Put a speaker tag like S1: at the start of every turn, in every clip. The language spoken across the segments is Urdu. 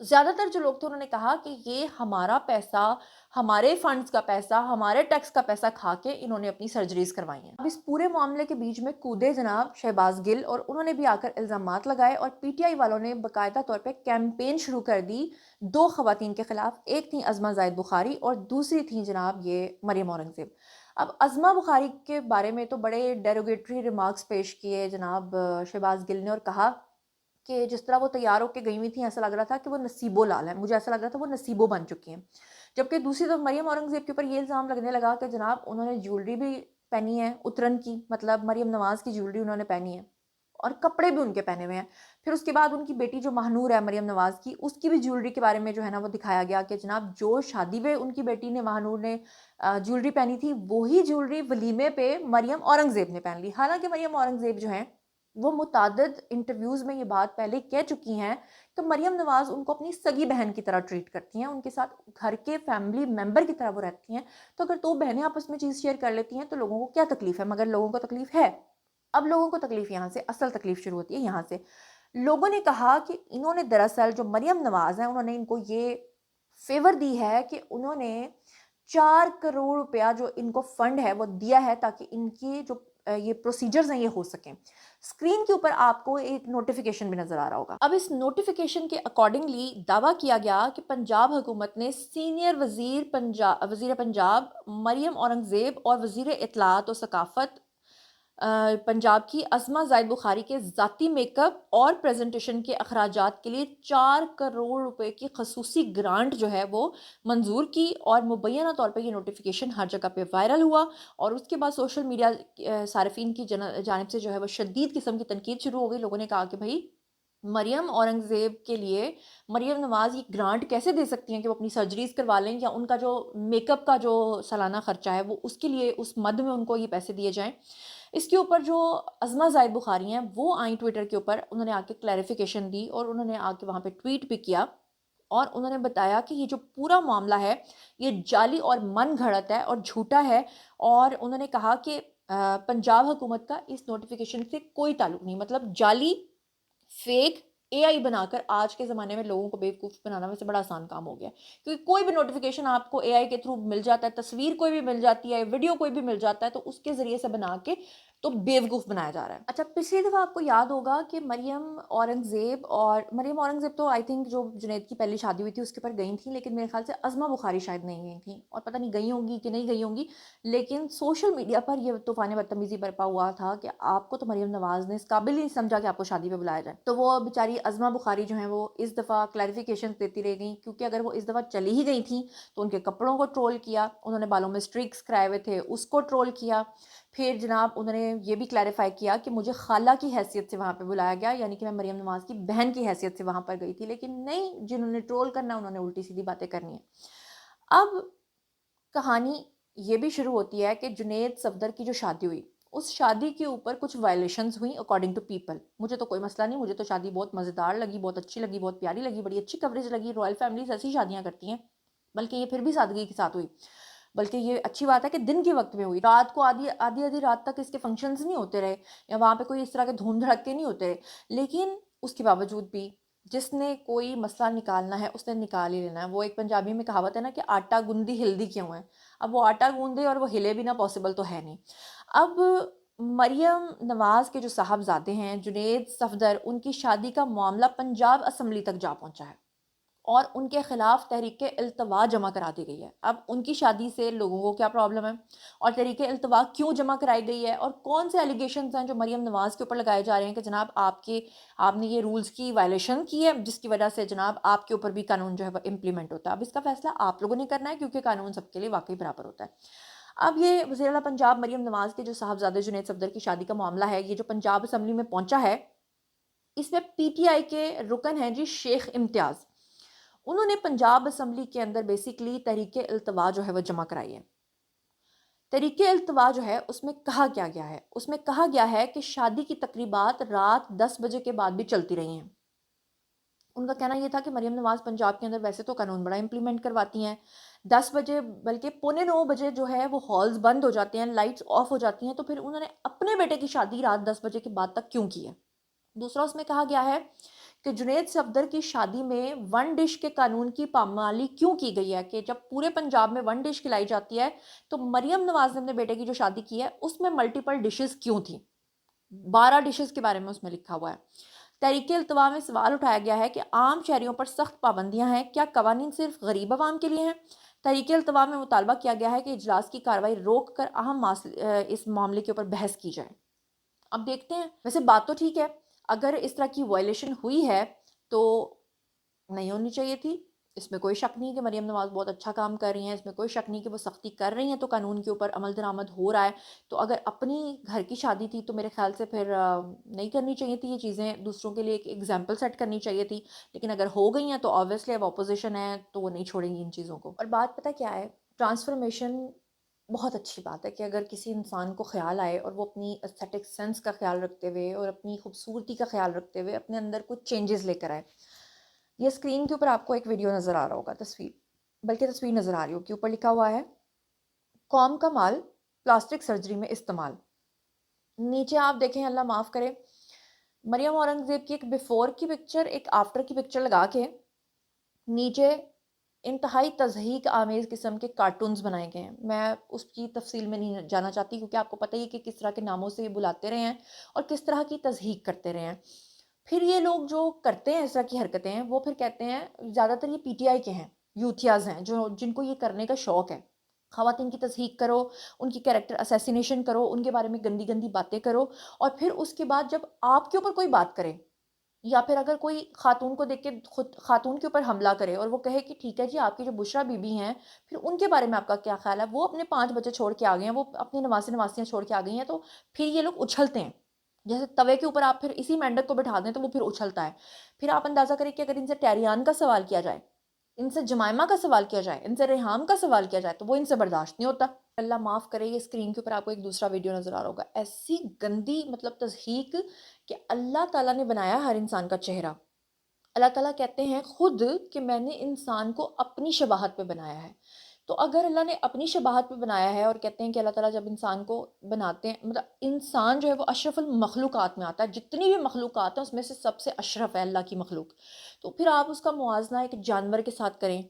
S1: زیادہ تر جو لوگ تھے انہوں نے کہا کہ یہ ہمارا پیسہ، ہمارے فنڈز کا پیسہ، ہمارے ٹیکس کا پیسہ کھا کے انہوں نے اپنی سرجریز کروائی ہیں۔ اب اس پورے معاملے کے بیچ میں کودے جناب شہباز گل، اور انہوں نے بھی آ کر الزامات لگائے، اور پی ٹی آئی والوں نے باقاعدہ طور پہ کیمپین شروع کر دی 2 خواتین کے خلاف۔ ایک تھیں عظمہ زاہد بخاری اور دوسری تھیں جناب یہ مریم اورنگزیب۔ اب عظمہ بخاری کے بارے میں تو بڑے ڈیروگیٹری ریمارکس پیش کیے جناب شہباز گل نے، اور کہا کہ جس طرح وہ تیار ہو کے گئی ہوئی تھیں ایسا لگ رہا تھا کہ وہ نصیبو لال ہیں، مجھے ایسا لگ رہا تھا وہ نصیبو بن چکی ہیں۔ جبکہ دوسری طرف مریم اورنگزیب کے اوپر یہ الزام لگنے لگا کہ جناب انہوں نے جیولری بھی پہنی ہے اترن کی، مطلب مریم نواز کی جیولری انہوں نے پہنی ہے اور کپڑے بھی ان کے پہنے ہوئے ہیں۔ پھر اس کے بعد ان کی بیٹی جو مہنور ہے مریم نواز کی، اس کی بھی جیولری کے بارے میں جو ہے نا وہ دکھایا گیا کہ جناب جو شادی میں ان کی بیٹی نے مہنور نے جیولری پہنی تھی، وہی جیولری ولیمے پہ مریم اورنگزیب نے پہن لی۔ حالانکہ مریم اورنگزیب جو ہیں وہ متعدد انٹرویوز میں یہ بات پہلے کہہ چکی ہیں کہ مریم نواز ان کو اپنی سگی بہن کی طرح ٹریٹ کرتی ہیں، ان کے ساتھ گھر کے فیملی ممبر کی طرح وہ رہتی ہیں۔ تو اگر 2 بہنیں آپس میں چیز شیئر کر لیتی ہیں تو لوگوں کو کیا تکلیف ہے؟ مگر لوگوں کو تکلیف ہے۔ اب لوگوں کو تکلیف یہاں سے، اصل تکلیف شروع ہوتی ہے یہاں سے۔ لوگوں نے کہا کہ انہوں نے دراصل جو مریم نواز ہیں انہوں نے ان کو یہ فیور دی ہے کہ انہوں نے 4 کروڑ روپیہ جو ان کو فنڈ ہے وہ دیا ہے تاکہ ان کی جو یہ پروسیجرز ہیں یہ ہو سکیں۔ اسکرین کے اوپر آپ کو ایک نوٹیفیکیشن بھی نظر آ رہا ہوگا۔ اب اس نوٹیفیکیشن کے اکارڈنگلی دعویٰ کیا گیا کہ پنجاب حکومت نے سینئر وزیر پنجاب مریم اورنگزیب اور وزیر اطلاعات و ثقافت پنجاب کی عظمہ زاہد بخاری کے ذاتی میک اپ اور پریزنٹیشن کے اخراجات کے لیے 4 کروڑ روپے کی خصوصی گرانٹ جو ہے وہ منظور کی، اور مبینہ طور پہ یہ نوٹیفیکیشن ہر جگہ پہ وائرل ہوا، اور اس کے بعد سوشل میڈیا صارفین کی جانب سے جو ہے وہ شدید قسم کی تنقید شروع ہو گئی۔ لوگوں نے کہا کہ بھائی مریم اورنگزیب کے لیے مریم نواز یہ گرانٹ کیسے دے سکتی ہیں کہ وہ اپنی سرجریز کروا لیں، یا ان کا جو میک اپ کا جو سالانہ خرچہ ہے وہ اس کے لیے اس مد میں ان کو یہ پیسے دیے جائیں۔ اس کے اوپر جو عظمہ زاہد بخاری ہیں وہ آئیں ٹویٹر کے اوپر، انہوں نے آ کے کلیریفیکیشن دی، اور انہوں نے آ کے وہاں پہ ٹویٹ بھی کیا، اور انہوں نے بتایا کہ یہ جو پورا معاملہ ہے یہ جعلی اور من گھڑت ہے اور جھوٹا ہے، اور انہوں نے کہا کہ پنجاب حکومت کا اس نوٹیفیکیشن سے کوئی تعلق نہیں، مطلب جعلی فیک اے آئی بنا کر آج کے زمانے میں لوگوں کو بیوقوف بنانا ویسے بڑا آسان کام ہو گیا ہے، کیونکہ کوئی بھی نوٹیفیکیشن آپ کو اے آئی کے تھرو مل جاتا ہے، تصویر کوئی بھی مل جاتی ہے، ویڈیو کوئی بھی مل جاتا ہے، تو اس کے ذریعے سے بنا کے تو بیوقوف بنایا جا رہا ہے۔ اچھا، پچھلی دفعہ آپ کو یاد ہوگا کہ مریم اورنگزیب تو آئی تھنک جو جنید کی پہلی شادی ہوئی تھی اس کے اوپر گئی تھیں، لیکن میرے خیال سے عظمہ بخاری شاید نہیں گئی تھیں، اور پتہ نہیں گئی ہوں گی کہ نہیں گئی ہوں گی، لیکن سوشل میڈیا پر یہ طوفان بدتمیزی برپا ہوا تھا کہ آپ کو تو مریم نواز نے اس قابل ہی نہیں سمجھا کہ آپ کو شادی پہ بلایا جائے۔ تو وہ بیچاری عظمہ بخاری جو ہیں وہ اس دفعہ کلیریفیکیشن دیتی رہ گئیں، کیونکہ اگر وہ اس دفعہ چلی ہی گئی تھیں تو ان کے کپڑوں کو ٹرول کیا، انہوں نے بالوں میں اسٹریکس کرائے ہوئے تھے اس کو ٹرول کیا، پھر جناب انہوں نے یہ بھی کلیریفائی کیا کہ مجھے خالہ کی حیثیت سے وہاں پہ بلایا گیا، یعنی کہ میں مریم نواز کی بہن کی حیثیت سے وہاں پر گئی تھی، لیکن نہیں، جنہوں نے ٹرول کرنا انہوں نے الٹی سیدھی باتیں کرنی ہیں۔ اب کہانی یہ بھی شروع ہوتی ہے کہ جنید صفدر کی جو شادی ہوئی، اس شادی کے اوپر کچھ وائلیشنز ہوئیں اکارڈنگ ٹو پیپل۔ مجھے تو کوئی مسئلہ نہیں، مجھے تو شادی بہت مزیدار لگی، بہت اچھی لگی، بہت پیاری لگی، بڑی اچھی کوریج لگی، رائل فیملیز ایسی شادیاں کرتی ہیں، بلکہ یہ پھر بھی سادگی کے ساتھ ہوئی، بلکہ یہ اچھی بات ہے کہ دن کے وقت میں ہوئی، رات کو آدھی رات تک اس کے فنکشنز نہیں ہوتے رہے، یا وہاں پہ کوئی اس طرح کے دھوم دھڑکے نہیں ہوتے رہے، لیکن اس کے باوجود بھی جس نے کوئی مسئلہ نکالنا ہے اس نے نکال ہی لینا ہے۔ وہ ایک پنجابی میں کہاوت ہے نا کہ آٹا گوندی ہلدی کیوں ہے، اب وہ آٹا گوندے اور وہ ہلے بھی نہ، پاسبل تو ہے نہیں۔ اب مریم نواز کے جو صاحبزادے ہیں جنید صفدر، ان کی شادی کا معاملہ پنجاب اسمبلی تک جا پہنچا ہے، اور ان کے خلاف تحریک التوا جمع کرا دی گئی ہے۔ اب ان کی شادی سے لوگوں کو کیا پرابلم ہے، اور تحریک التوا کیوں جمع کرائی گئی ہے، اور کون سے ایلیگیشنز ہیں جو مریم نواز کے اوپر لگائے جا رہے ہیں کہ جناب آپ نے یہ رولز کی وائلیشن کی ہے، جس کی وجہ سے جناب آپ کے اوپر بھی قانون جو ہے وہ امپلیمنٹ ہوتا ہے۔ اب اس کا فیصلہ آپ لوگوں نے کرنا ہے، کیونکہ قانون سب کے لیے واقعی برابر ہوتا ہے۔ اب یہ وزیر اعلیٰ پنجاب مریم نواز کے جو صاحبزادے جنید صفدر کی شادی کا معاملہ ہے، یہ جو پنجاب اسمبلی میں پہنچا ہے، اس میں پی ٹی آئی کے رکن ہیں جی شیخ امتیاز، انہوں نے پنجاب اسمبلی کے اندر بیسیکلی تحریک التوا جو ہے وہ جمع کرائی ہے۔ تحریک التوا جو ہے اس میں کہا کیا گیا ہے، اس میں کہا گیا ہے کہ شادی کی تقریبات رات 10 بجے کے بعد بھی چلتی رہی ہیں۔ ان کا کہنا یہ تھا کہ مریم نواز پنجاب کے اندر ویسے تو قانون بڑا امپلیمنٹ کرواتی ہیں، 10 بجے بلکہ 8:45 بجے جو ہے وہ ہالز بند ہو جاتے ہیں، لائٹس آف ہو جاتی ہیں، تو پھر انہوں نے اپنے بیٹے کی شادی رات 10 بجے کے بعد تک کیوں کی ہے۔ دوسرا اس میں کہا گیا ہے کہ جنید صفدر کی شادی میں ون ڈش کے قانون کی پامالی کیوں کی گئی ہے، کہ جب پورے پنجاب میں ون ڈش کھلائی جاتی ہے تو مریم نواز نے اپنے بیٹے کی جو شادی کی ہے اس میں ملٹیپل ڈشز کیوں تھیں؟ 12 ڈشز کے بارے میں اس میں لکھا ہوا ہے۔ تحریک التوا میں سوال اٹھایا گیا ہے کہ عام شہریوں پر سخت پابندیاں ہیں، کیا قوانین صرف غریب عوام کے لیے ہیں؟ تحریک التوا میں مطالبہ کیا گیا ہے کہ اجلاس کی کارروائی روک کر اہم اس معاملے کے اوپر بحث کی جائے۔ اب دیکھتے ہیں، ویسے بات تو ٹھیک ہے، اگر اس طرح کی وائلیشن ہوئی ہے تو نہیں ہونی چاہیے تھی، اس میں کوئی شک نہیں کہ مریم نواز بہت اچھا کام کر رہی ہیں، اس میں کوئی شک نہیں کہ وہ سختی کر رہی ہیں تو قانون کے اوپر عمل درآمد ہو رہا ہے۔ تو اگر اپنی گھر کی شادی تھی تو میرے خیال سے پھر نہیں کرنی چاہیے تھی یہ چیزیں، دوسروں کے لیے ایک ایگزامپل سیٹ کرنی چاہیے تھی، لیکن اگر ہو گئی ہیں تو آبویسلی اب اپوزیشن ہے تو وہ نہیں چھوڑیں گی ان چیزوں کو۔ اور بات پتہ کیا ہے، ٹرانسفارمیشن بہت اچھی بات ہے کہ اگر کسی انسان کو خیال آئے اور وہ اپنی ایستھیٹک سینس کا خیال رکھتے ہوئے اور اپنی خوبصورتی کا خیال رکھتے ہوئے اپنے اندر کچھ چینجز لے کر آئے۔ یہ اسکرین کے اوپر آپ کو ایک ویڈیو نظر آ رہا ہوگا، تصویر نظر آ رہی ہوگی، اوپر لکھا ہوا ہے قوم کا مال پلاسٹک سرجری میں استعمال۔ نیچے آپ دیکھیں، اللہ معاف کرے، مریم اورنگزیب کی ایک بیفور کی پکچر ایک آفٹر کی پکچر لگا کے نیچے انتہائی تضحیک آمیز قسم کے کارٹونز بنائے گئے ہیں۔ میں اس کی تفصیل میں نہیں جانا چاہتی کیونکہ آپ کو پتہ ہی ہے کہ کس طرح کے ناموں سے یہ بلاتے رہے ہیں اور کس طرح کی تضحیک کرتے رہے ہیں۔ پھر یہ لوگ جو کرتے ہیں اس طرح کی حرکتیں ہیں وہ پھر کہتے ہیں، زیادہ تر یہ پی ٹی آئی کے ہیں، یوتھیاز ہیں جن کو یہ کرنے کا شوق ہے، خواتین کی تضحیک کرو، ان کی کیریکٹر اسیسینیشن کرو، ان کے بارے میں گندی گندی باتیں کرو، اور پھر اس کے بعد جب آپ کے اوپر کوئی بات کرے یا پھر اگر کوئی خاتون کو دیکھ کے خود خاتون کے اوپر حملہ کرے اور وہ کہے کہ ٹھیک ہے جی آپ کی جو بشرا بی بی ہیں، پھر ان کے بارے میں آپ کا کیا خیال ہے، وہ اپنے 5 بچے چھوڑ کے آ گئے ہیں، وہ اپنی نواسیاں چھوڑ کے آ گئی ہیں، تو پھر یہ لوگ اچھلتے ہیں، جیسے توے کے اوپر آپ پھر اسی مینڈک کو بٹھا دیں تو وہ پھر اچھلتا ہے۔ پھر آپ اندازہ کریں کہ اگر ان سے ٹیریان کا سوال کیا جائے، ان سے جمائمہ کا سوال کیا جائے، ان سے ریحام کا سوال کیا جائے تو وہ ان سے برداشت نہیں ہوتا۔ اللہ معاف کرے، یہ اسکرین کے اوپر آپ کو ایک دوسرا ویڈیو نظر آ رہا ہوگا، ایسی گندی مطلب تضحیک کہ اللہ تعالیٰ نے بنایا ہر انسان کا چہرہ، اللہ تعالیٰ کہتے ہیں خود کہ میں نے انسان کو اپنی شباہت پہ بنایا ہے۔ تو اگر اللہ نے اپنی شباہت پہ بنایا ہے اور کہتے ہیں کہ اللہ تعالیٰ جب انسان کو بناتے ہیں، مطلب انسان جو ہے وہ اشرف المخلوقات میں آتا ہے، جتنی بھی مخلوقات ہیں اس میں سے سب سے اشرف ہے اللہ کی مخلوق، تو پھر آپ اس کا موازنہ ایک جانور کے ساتھ کریں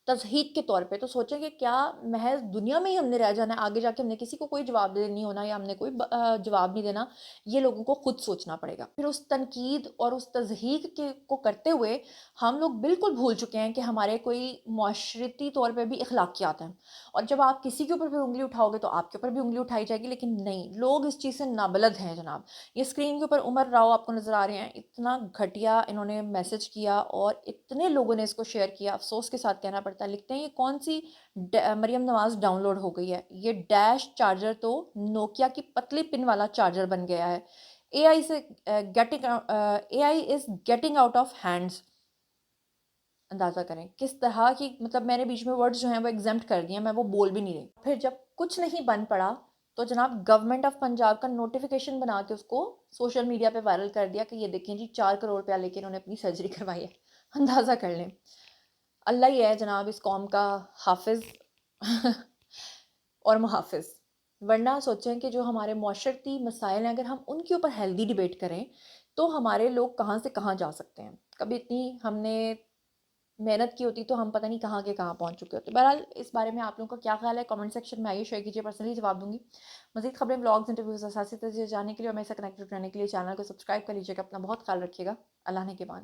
S1: تضحیک کے طور پہ، تو سوچیں کہ کیا محض دنیا میں ہی ہم نے رہ جانا ہے، آگے جا کے ہم نے کسی کو کوئی جواب نہیں ہونا یا ہم نے کوئی جواب نہیں دینا، یہ لوگوں کو خود سوچنا پڑے گا۔ پھر اس تنقید اور اس تضحیک کو کرتے ہوئے ہم لوگ بالکل بھول چکے ہیں کہ ہمارے کوئی معاشرتی طور پہ بھی اخلاقیات ہیں، اور جب آپ کسی کے اوپر پھر انگلی اٹھاؤ گے تو آپ کے اوپر بھی انگلی اٹھائی جائے گی، لیکن نہیں، لوگ اس چیز سے نابلد ہیں جناب۔ یہ اسکرین کے اوپر عمر راؤ آپ کو نظر آ رہے ہیں، اتنا گھٹیا انہوں نے میسج کیا اور اتنے لوگوں نے اس کو شیئر کیا، افسوس کے ساتھ کہنا پڑتا ہے۔ لکھتے ہیں یہ کون سی مریم نواز ڈاؤن لوڈ ہو گئی ہے، یہ ڈیش چارجر تو نوکیا کی پتلی پن والا چارجر بن گیا ہے، A I is getting out of hands. اندازہ کریں کس طرح کی، مطلب میں نے بیچ میں ورڈز جو ہیں وہ ایگزمپٹ کر دیے ہیں، میں وہ بول بھی نہیں رہی۔ پھر جب کچھ نہیں بن پڑا تو جناب گورنمنٹ آف پنجاب کا نوٹیفیکیشن بنا کے اس کو سوشل میڈیا پہ وائرل کر دیا کہ یہ دیکھیں جی 4 کروڑ روپیہ لے کے انہوں نے اپنی سرجری کروائی ہے۔ اندازہ کر لیں، اللہ ہی ہے جناب اس قوم کا حافظ اور محافظ، ورنہ سوچیں کہ جو ہمارے معاشرتی مسائل ہیں اگر ہم ان کے اوپر ہیلدی ڈیبیٹ کریں تو ہمارے لوگ کہاں سے کہاں جا سکتے ہیں۔ کبھی اتنی ہم نے محنت کی ہوتی تو ہم پتہ نہیں کہاں کے کہاں پہنچ چکے ہوتے۔ بہرحال اس بارے میں آپ لوگوں کا کیا خیال ہے کامنٹ سیکشن میں آئیے، شیئر کیجیے، پرسنلی جواب دوں گی۔ مزید خبریں، بلاگز، انٹرویوز، اساسی تجزیے جاننے کے لیے اور میرے سے کنیکٹڈ رہنے کے لیے چینل کو سبسکرائب کر لیجیے گا۔ اپنا بہت خیال رکھیے گا، اللہ نے کے بان۔